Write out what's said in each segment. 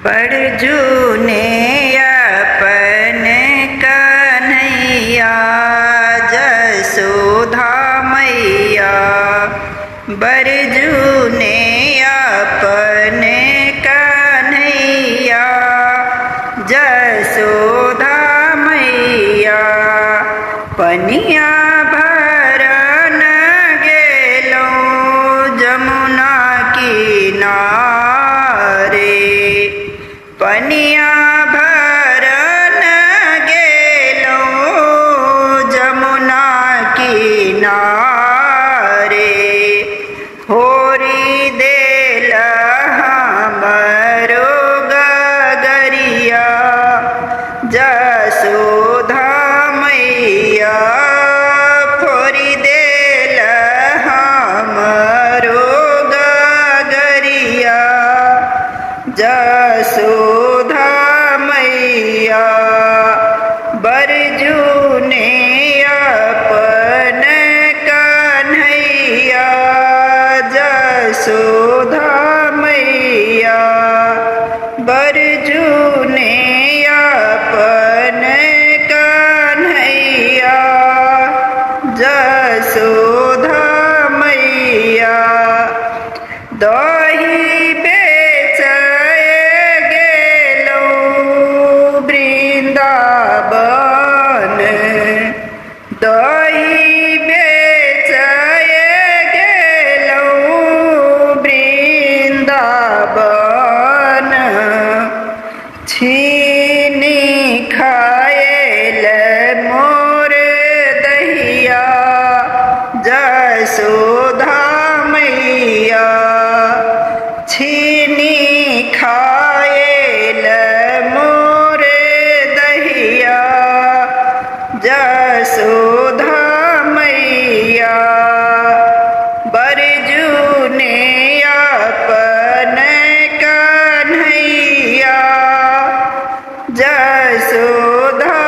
बड़जूने अपन कन्हैया जसोधा मैया। बड़जूने अपन कन्हैया जसोधा मैया। पनिया भरन गेलो जमुना किनारे। पनिया भरन गेलो जमुना किनारे। होरी देल हमरो गगरिया जसोधा मैया। फोरी देल हमरो गगरिया जसोधा मैया। बड़जूने अपन कन्हैया जसोधा मैया। बड़जूने अपन कन्हैया जसोधा मैया। दही बेचय गेलो वृंदावन। दही बेचय गेलो वृंदावन। छीनी खाएल मोर दहिया जसोधा मैया। छीनी खाएल मोर दहिया जसोधा मैया। बड़जूने अपन कन्हैया जसोधा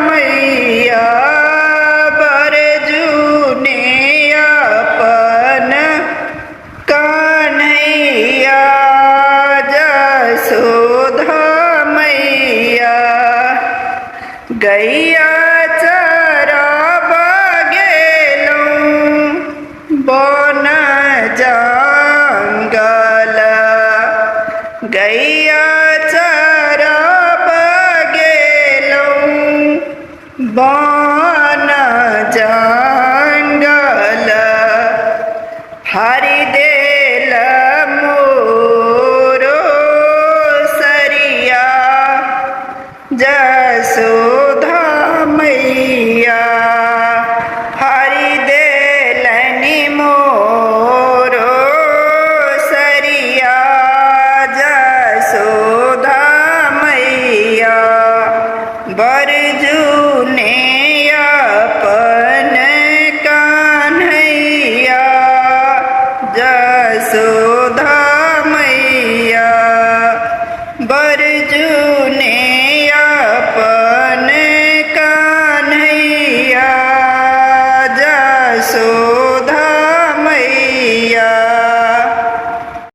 मैया। बड़जूने अपन कन्हैया जसोधा मैया। गैया चराब गेलो बन जंगल। गैया चराब गेलो बन